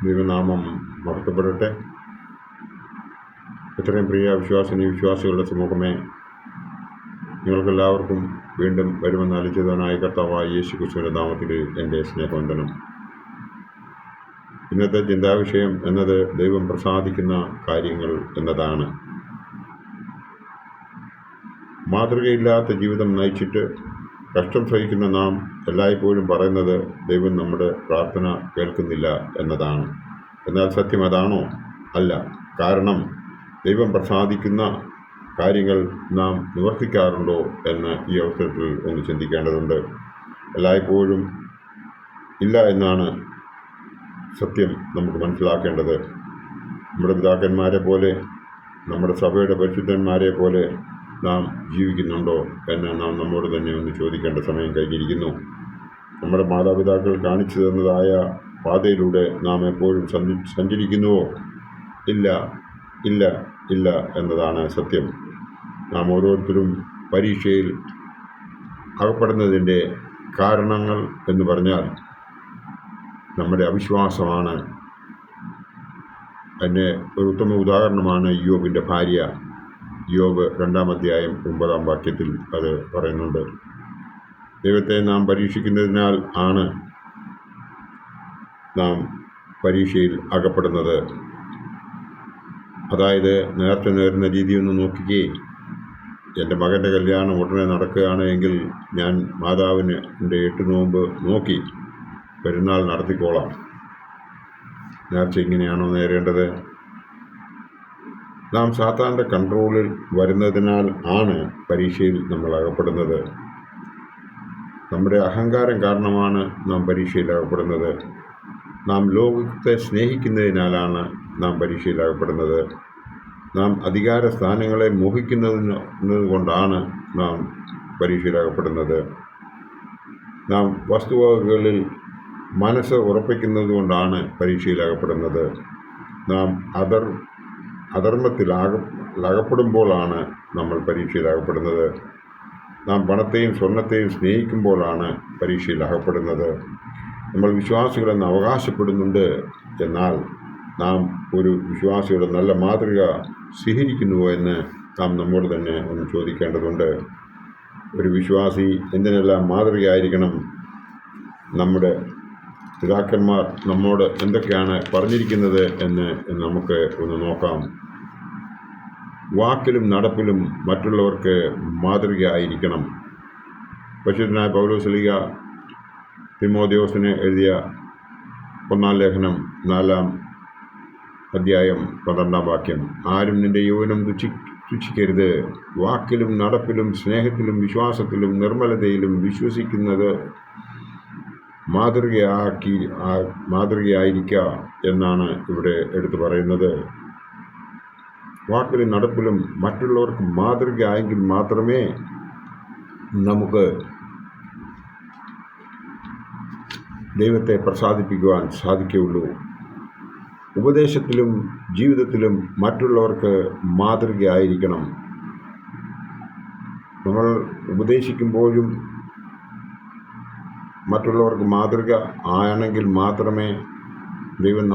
ദൈവനാമം മഹത്വപ്പെടട്ടെ. ഇത്രയും പ്രിയ വിശ്വാസികളുടെ സമൂഹമേ, നിങ്ങൾക്കെല്ലാവർക്കും വീണ്ടും വരുമെന്ന് അലിച്ചിതനായ കർത്താവായ യേശു ക്രിസ്തുവിൻ്റെ നാമത്തിൽ എൻ്റെ സ്നേഹവന്ദനം. ഇന്നത്തെ ചിന്താവിഷയം എന്നത് ദൈവം പ്രസാദിക്കുന്ന കാര്യങ്ങൾ എന്നതാണ്. മാതൃകയില്ലാത്ത ജീവിതം നയിച്ചിട്ട് കഷ്ടം സഹിക്കുന്ന നാം എല്ലായ്പ്പോഴും പറയുന്നത് ദൈവം നമ്മുടെ പ്രാർത്ഥന കേൾക്കുന്നില്ല എന്നതാണ്. എന്നാൽ സത്യം അതാണോ? അല്ല. കാരണം ദൈവം പ്രസാദിക്കുന്ന കാര്യങ്ങൾ നാം നിവർത്തിക്കാറുണ്ടോ എന്ന് ഈ അവസരത്തിൽ ഒന്ന് ചിന്തിക്കേണ്ടതുണ്ട്. എല്ലായ്പ്പോഴും ഇല്ല എന്നാണ് സത്യം നമുക്ക് മനസ്സിലാക്കേണ്ടത്. നമ്മുടെ പിതാക്കന്മാരെ പോലെ, നമ്മുടെ സഭയുടെ പരിശുദ്ധന്മാരെ പോലെ നാം ജീവിക്കുന്നുണ്ടോ എന്ന് നാം നമ്മോട് തന്നെ ഒന്ന് ചോദിക്കേണ്ട സമയം കഴിഞ്ഞിരിക്കുന്നു. നമ്മുടെ മാതാപിതാക്കൾ കാണിച്ചു തന്നതായ പാതയിലൂടെ നാം എപ്പോഴും സഞ്ചരിക്കുന്നുവോ? ഇല്ല ഇല്ല ഇല്ല എന്നതാണ് സത്യം. നാം ഓരോരുത്തരും പരീക്ഷയിൽ അകപ്പെടുന്നതിൻ്റെ കാരണങ്ങൾ എന്ന് പറഞ്ഞാൽ നമ്മുടെ അവിശ്വാസമാണ്. അതിന് ഒരു ഉത്തമ ഉദാഹരണമാണ് യോബിൻ്റെ ഭാര്യ. യോബ് 2-ാം അധ്യായം 9-ാം വാക്യത്തിൽ അത് പറയുന്നുണ്ട്. ദൈവത്തെ നാം പരീക്ഷിക്കുന്നതിനാൽ ആണ് നാം പരീക്ഷയിൽ അകപ്പെടുന്നത്. അതായത് നേരത്തെ നേരുന്ന രീതിയൊന്ന് നോക്കിക്കേ. എൻ്റെ മകൻ്റെ കല്യാണം ഉടനെ നടക്കുകയാണ് എങ്കിൽ ഞാൻ മാതാവിന് എൻ്റെ 8 നോമ്പ് നോക്കി പെരുന്നാൾ നടത്തിക്കോളാം. നേർച്ച ഇങ്ങനെയാണോ നേരേണ്ടത്? നാം സാത്താൻ്റെ കൺട്രോളിൽ വരുന്നതിനാൽ ആണ് പരീക്ഷയിൽ നമ്മൾ അകപ്പെടുന്നത്. നമ്മുടെ അഹങ്കാരം കാരണമാണ് നാം പരീക്ഷയിൽ അകപ്പെടുന്നത്. നാം ലോകത്തെ സ്നേഹിക്കുന്നതിനാലാണ് നാം പരീക്ഷയിൽ അകപ്പെടുന്നത്. നാം അധികാര സ്ഥാനങ്ങളെ മോഹിക്കുന്നത് കൊണ്ടാണ് നാം പരീക്ഷയിൽ അകപ്പെടുന്നത്. നാം വസ്തുവകകളിൽ മനസ്സ് ഉറപ്പിക്കുന്നത് കൊണ്ടാണ് പരീക്ഷയിൽ അകപ്പെടുന്നത്. നാം അധർമ്മത്തിൽ അകപ്പെടുമ്പോഴാണ് നമ്മൾ പരീക്ഷയിൽ അകപ്പെടുന്നത്. നാം പണത്തെയും സ്വർണത്തെയും സ്നേഹിക്കുമ്പോഴാണ് പരീക്ഷയിൽ അകപ്പെടുന്നത്. നമ്മൾ വിശ്വാസികളെന്ന് അവകാശപ്പെടുന്നുണ്ട്, എന്നാൽ നാം ഒരു വിശ്വാസിയുടെ നല്ല മാതൃക സ്വീകരിക്കുന്നുവോ എന്ന് നാം നമ്മോട് തന്നെ ഒന്ന് ചോദിക്കേണ്ടതുണ്ട്. ഒരു വിശ്വാസി എന്തിനെല്ലാം മാതൃകയായിരിക്കണം? നമ്മുടെ പിതാക്കന്മാർ നമ്മോട് എന്തൊക്കെയാണ് പറഞ്ഞിരിക്കുന്നത് എന്ന് നമുക്ക് ഒന്ന് നോക്കാം. വാക്കിലും നടപ്പിലും മറ്റുള്ളവർക്ക് മാതൃകയായിരിക്കണം. പരിശുദ്ധനായ പൗലോസ്ലീഹ തിമോഥെയോസിന് എഴുതിയ 1-ാം ലേഖനം 4-ാം അധ്യായം 12-ാം വാക്യം: ആരും നിന്റെ യൗവനം തുച്ഛിക്കരുത്. വാക്കിലും നടപ്പിലും സ്നേഹത്തിലും വിശ്വാസത്തിലും നിർമ്മലതയിലും വിശ്വസിക്കുന്നത് മാതൃകയായിരിക്കുക എന്നാണ് ഇവിടെ എടുത്തു പറയുന്നത്. വാക്കിലും നടപ്പിലും മറ്റുള്ളവർക്ക് മാതൃകയായെങ്കിൽ മാത്രമേ നമുക്ക് ദൈവത്തെ പ്രസാദിപ്പിക്കുവാൻ സാധിക്കുകയുള്ളൂ. ഉപദേശത്തിലും ജീവിതത്തിലും മറ്റുള്ളവർക്ക് മാതൃകയായിരിക്കണം. നമ്മൾ ഉപദേശിക്കുമ്പോഴും മറ്റുള്ളവർക്ക് മാതൃക ആണെങ്കിൽ മാത്രമേ ദൈവം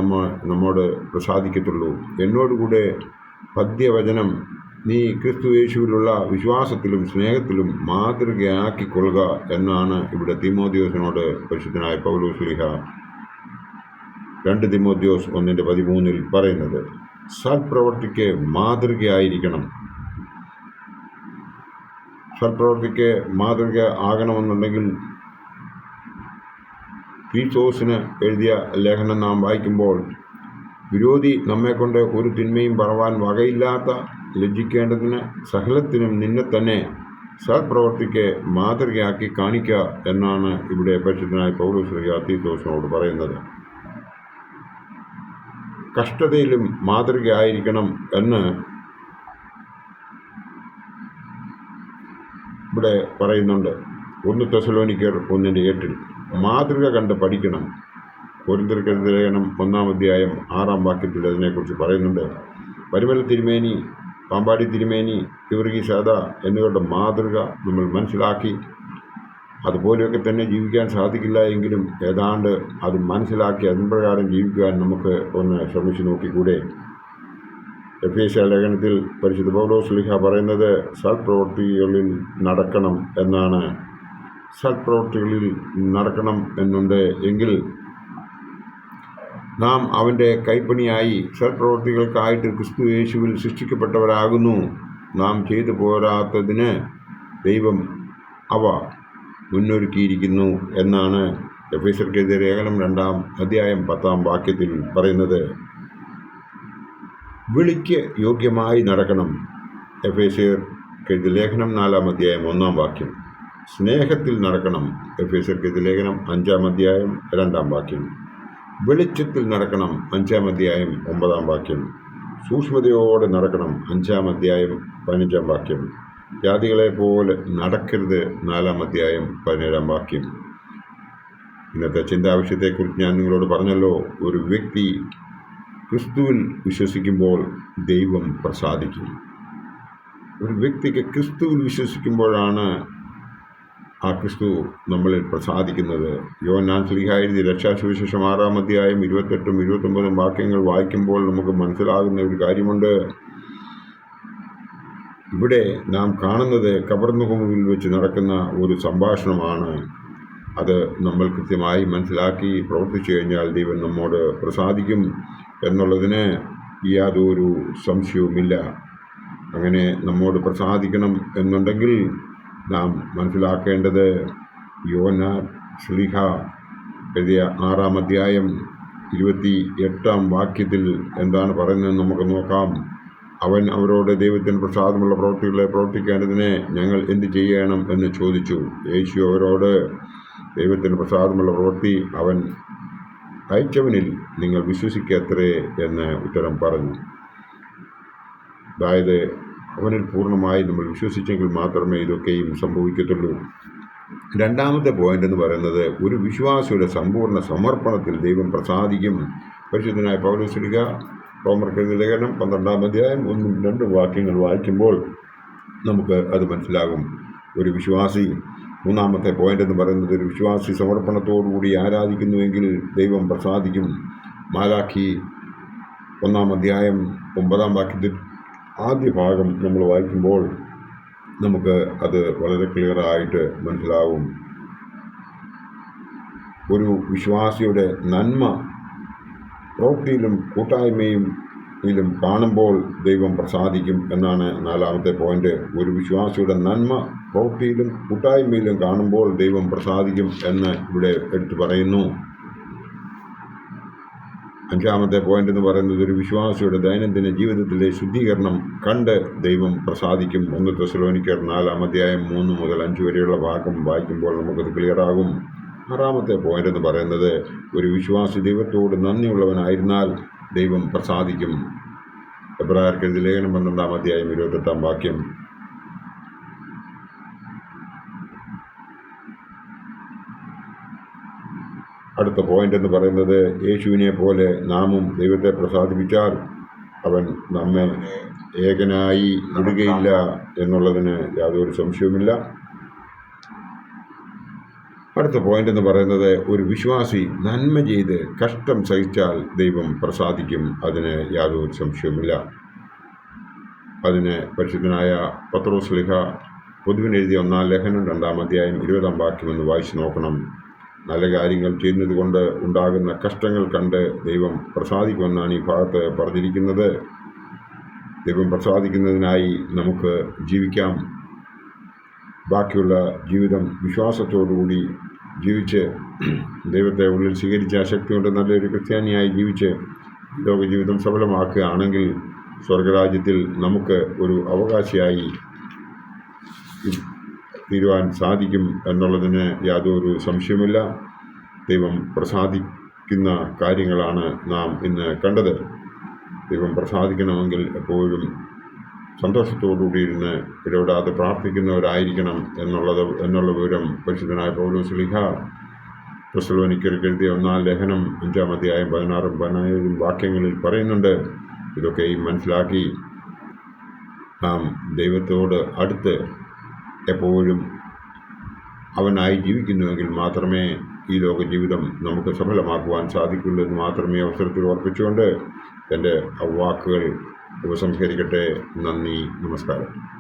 നമ്മോട് പ്രസാദിക്കത്തുള്ളൂ. എന്നോടുകൂടെ പദ്യവചനം: നീ ക്രിസ്തു യേശുവിലുള്ള വിശ്വാസത്തിലും സ്നേഹത്തിലും മാതൃകയാക്കിക്കൊള്ളുക എന്നാണ് ഇവിടെ തിമോഥെയോസിനോട് പരിശുദ്ധനായ പൗലോസ്ലീഹ 2 തിമോഥെയോസ് 1:13 പറയുന്നത്. സൽപ്രവൃത്തിക്ക് മാതൃകയായിരിക്കണം. സൽപ്രവൃത്തിക്ക് മാതൃക ആകണമെന്നുണ്ടെങ്കിൽ തീത്തോസിന് എഴുതിയ ലേഖനം നാം വായിക്കുമ്പോൾ, വിരോധി നമ്മെക്കൊണ്ട് ഒരു തിന്മയും പറവാൻ വകയില്ലാത്ത ലജ്ജിക്കേണ്ടതിന് സകലത്തിനും നിന്നെ തന്നെ സൽപ്രവൃത്തിക്ക് മാതൃകയാക്കി കാണിക്കുക എന്നാണ് ഇവിടെ പരിശുദ്ധനായ പൗലോസ്ലീഹ തീത്തോസിനോട് പറയുന്നത്. കഷ്ടതയിലും മാതൃകയായിരിക്കണം എന്ന് ഇവിടെ പറയുന്നുണ്ട്. 1 തെസ്സലോനിക്കർ 1:8 മാതൃക കണ്ട് പഠിക്കണം. കൊരിന്ത്യർക്കെഴുതിയ ലേഖനം 1-ാം അധ്യായം 6-ാം വാക്യത്തിൽ അതിനെക്കുറിച്ച് പറയുന്നുണ്ട്. പരിമല തിരുമേനി, പാമ്പാടി തിരുമേനി, ഇവർഗീസാദ എന്നിവരുടെ മാതൃക നമ്മൾ മനസ്സിലാക്കി അതുപോലെയൊക്കെ തന്നെ ജീവിക്കാൻ സാധിക്കില്ല എങ്കിലും ഏതാണ്ട് അത് മനസ്സിലാക്കി അതിൻ പ്രകാരം ജീവിക്കുവാൻ നമുക്ക് ഒന്ന് ശ്രമിച്ചു നോക്കിക്കൂടെ? എഫേസ്യ ലേഖനത്തിൽ പരിശുദ്ധ പൗലോസ് ശ്ലീഹ പറയുന്നത് സൽപ്രവൃത്തികളിൽ നടക്കണം എന്നാണ്. സൽപ്രവൃത്തികളിൽ നടക്കണം എന്നുണ്ട് എങ്കിൽ നാം അവൻ്റെ കൈപ്പണിയായി സൽപ്രവൃത്തികൾക്കായിട്ട് ക്രിസ്തു യേശുവിൽ സൃഷ്ടിക്കപ്പെട്ടവരാകുന്നു. നാം ചെയ്തു പോരാത്തതിന് ദൈവം അവ മുന്നൊരുക്കിയിരിക്കുന്നു എന്നാണ് എഫേസ്യർക്കെതിരെ ലേഖനം 2-ാം അധ്യായം 10-ാം വാക്യത്തിൽ പറയുന്നത്. വിളിക്ക് യോഗ്യമായി നടക്കണം. എഫേസ്യർക്കെതിരെ ലേഖനം 4-ാം അധ്യായം 1-ാം വാക്യം. സ്നേഹത്തിൽ നടക്കണം. എഫേസ്യർക്കെതിരെ ലേഖനം 5-ാം അധ്യായം 2-ാം വാക്യം. വെളിച്ചത്തിൽ നടക്കണം. 5-ാം അധ്യായം 9-ാം വാക്യം. സൂക്ഷ്മതയോടെ നടക്കണം. 5-ാം അധ്യായം 15-ാം വാക്യം. ജാതികളെ പോലെ നടക്കരുത്. 4-ാം അധ്യായം 17-ാം വാക്യം. ഇന്നത്തെ ചിന്താവിഷയത്തെക്കുറിച്ച് ഞാൻ നിങ്ങളോട് പറഞ്ഞല്ലോ. ഒരു വ്യക്തി ക്രിസ്തുവിൽ വിശ്വസിക്കുമ്പോൾ ദൈവം പ്രസാദിക്കും. ഒരു വ്യക്തിക്ക് ക്രിസ്തുവിൽ വിശ്വസിക്കുമ്പോഴാണ് ആ ക്രിസ്തു നമ്മളിൽ പ്രസാദിക്കുന്നത്. യോഹന്നാൻ ശ്ലീഹ എഴുതിയ രക്ഷാസുവിശേഷം 6-ാം അധ്യായം 28-ഉം 29-ഉം വാക്യങ്ങൾ വായിക്കുമ്പോൾ നമുക്ക് മനസ്സിലാകുന്ന ഒരു കാര്യമുണ്ട്. ഇവിടെ നാം കാണുന്നത് കബർന്നഹൂമിൽ വെച്ച് നടക്കുന്ന ഒരു സംഭാഷണമാണ്. അത് നമ്മൾ കൃത്യമായി മനസ്സിലാക്കി പ്രവർത്തിച്ചു കഴിഞ്ഞാൽ ദൈവം നമ്മോട് പ്രസാദിക്കും എന്നുള്ളതിന് യാതൊരു സംശയവുമില്ല. അങ്ങനെ നമ്മോട് പ്രസാദിക്കണം എന്നുണ്ടെങ്കിൽ നാം മനസ്സിലാക്കേണ്ടത് യോഹന്നാൻ ശ്ലീഹ എഴുതിയ 6-ാം അധ്യായം 28-ാം വാക്യത്തിൽ എന്താണ് പറയുന്നതെന്ന് നമുക്ക് നോക്കാം. അവൻ അവരോട് ദൈവത്തിന് പ്രസാദമുള്ള പ്രവൃത്തികളെ പ്രവർത്തിക്കേണ്ടതിന് ഞങ്ങൾ എന്ത് ചെയ്യണം എന്ന് ചോദിച്ചു. യേശു അവരോട് ദൈവത്തിന് പ്രസാദമുള്ള പ്രവൃത്തി അവൻ അയച്ചവനിൽ നിങ്ങൾ വിശ്വസിക്കത്രേ എന്ന് ഉത്തരം പറഞ്ഞു. അതായത് അവനിൽ പൂർണ്ണമായി നമ്മൾ വിശ്വസിച്ചെങ്കിൽ മാത്രമേ ഇതൊക്കെയും സംഭവിക്കത്തുള്ളൂ. രണ്ടാമത്തെ പോയിന്റ് എന്ന് പറയുന്നത് ഒരു വിശ്വാസിയുടെ സമ്പൂർണ്ണ സമർപ്പണത്തിൽ ദൈവം പ്രസാദിക്കും. പരിശുദ്ധനായ പൗലോസ് ശ്ലീഹ റോമർക്കെഴുതിയ ലേഖനം 12-ാം അധ്യായം 1-2 വാക്യങ്ങൾ വായിക്കുമ്പോൾ നമുക്ക് അത് മനസ്സിലാകും. ഒരു വിശ്വാസി, മൂന്നാമത്തെ പോയിന്റ് എന്ന് പറയുന്നത്, ഒരു വിശ്വാസി സമർപ്പണത്തോടുകൂടി ആരാധിക്കുന്നുവെങ്കിൽ ദൈവം പ്രസാദിക്കും. മാലാഖി 1-ാം അധ്യായം 9-ാം വാക്യത്തിൽ ആദ്യ ഭാഗം നമ്മൾ വായിക്കുമ്പോൾ നമുക്ക് അത് വളരെ ക്ലിയറായിട്ട് മനസ്സിലാവും. ഒരു വിശ്വാസിയുടെ നന്മ പ്രവൃത്തിയിലും കൂട്ടായ്മയിലും കാണുമ്പോൾ ദൈവം പ്രസാദിക്കും എന്നാണ് 4-ാമത്തെ പോയിന്റ്. ഒരു വിശ്വാസിയുടെ നന്മ പ്രവൃത്തിയിലും കൂട്ടായ്മയിലും കാണുമ്പോൾ ദൈവം പ്രസാദിക്കും എന്ന് ഇവിടെ എടുത്തു പറയുന്നു. 5-ാമത്തെ പോയിന്റ് എന്ന് പറയുന്നത് ഒരു വിശ്വാസിയുടെ ദൈനംദിന ജീവിതത്തിലെ ശുദ്ധീകരണം കണ്ട് ദൈവം പ്രസാദിക്കും. 1 തെസ്സലോനിക്കർ 4-ാം അധ്യായം 3 മുതൽ 5 വരെയുള്ള ഭാഗം വായിക്കുമ്പോൾ നമുക്കത് ക്ലിയറാകും. 6-ാമത്തെ പോയിന്റ് എന്ന് പറയുന്നത് ഒരു വിശ്വാസി ദൈവത്തോട് നന്ദിയുള്ളവനായിരുന്നാൽ ദൈവം പ്രസാദിക്കും. എബ്രായർക്കെഴുതിയ ലേഖനം 12-ാം അധ്യായം 28-ാം വാക്യം. അടുത്ത പോയിന്റ് എന്ന് പറയുന്നത് യേശുവിനെ പോലെ നാമും ദൈവത്തെ പ്രസാദിപ്പിച്ചാൽ അവൻ നമ്മെ ഏകനായി വിടുകയില്ല എന്നുള്ളതിന് യാതൊരു സംശയവുമില്ല. അടുത്ത പോയിന്റ് എന്ന് പറയുന്നത് ഒരു വിശ്വാസി നന്മ ചെയ്ത് കഷ്ടം സഹിച്ചാൽ ദൈവം പ്രസാദിക്കും. അതിന് യാതൊരു സംശയവുമില്ല. അതിന് പരിശുദ്ധനായ പത്രോസ് ശ്ലീഹ പൊതുവിനെഴുതിയ 1-ാം ലേഖനം 2-ാം അധ്യായം 20-ാം വാക്യം എന്ന് വായിച്ചു നോക്കണം. നല്ല കാര്യങ്ങൾ ചെയ്യുന്നത് കൊണ്ട് ഉണ്ടാകുന്ന കഷ്ടങ്ങൾ കണ്ട് ദൈവം പ്രസാദിക്കുമെന്നാണ് ഈ ഭാഗത്ത് പറഞ്ഞിരിക്കുന്നത്. ദൈവം പ്രസാദിക്കുന്നതിനായി നമുക്ക് ജീവിക്കാം. ബാക്കിയുള്ള ജീവിതം വിശ്വാസത്തോടുകൂടി ജീവിച്ച് ദൈവത്തെ ഉള്ളിൽ സ്വീകരിച്ച ശക്തികൊണ്ട് നല്ലൊരു ക്രിസ്ത്യാനിയായി ജീവിച്ച് ലോകജീവിതം സഫലമാക്കുകയാണെങ്കിൽ സ്വർഗരാജ്യത്തിൽ നമുക്ക് ഒരു അവകാശിയായി തീരുവാൻ സാധിക്കും എന്നുള്ളതിന് യാതൊരു സംശയവുമില്ല. ദൈവം പ്രസാദിക്കുന്ന കാര്യങ്ങളാണ് നാം ഇന്ന് കണ്ടത്. ദൈവം പ്രസാദിക്കണമെങ്കിൽ എപ്പോഴും സന്തോഷത്തോടുകൂടി ഇരുന്ന് ഇടപെടാതെ പ്രാർത്ഥിക്കുന്നവരായിരിക്കണം എന്നുള്ള വിവരം പരിശുദ്ധനായ പൗലോസ് ശ്ലീഹ തെസ്സലോനിക്കർക്ക് എഴുതിയ 1-ാം ലേഖനം 5-ാം അധ്യായം 16-ഉം 17-ഉം വാക്യങ്ങളിൽ പറയുന്നുണ്ട്. ഇതൊക്കെയും മനസ്സിലാക്കി നാം ദൈവത്തോട് അടുത്ത് എപ്പോഴും അവനായി ജീവിക്കുന്നുവെങ്കിൽ മാത്രമേ ഈ ലോക ജീവിതം നമുക്ക് സഫലമാക്കുവാൻ സാധിക്കുള്ളൂ എന്ന് മാത്രമേ അവസരത്തിൽ ഓർപ്പിച്ചുകൊണ്ട് എൻ്റെ വാക്കുകൾ ഉപസംഹരിക്കട്ടെ. നന്ദി, നമസ്കാരം.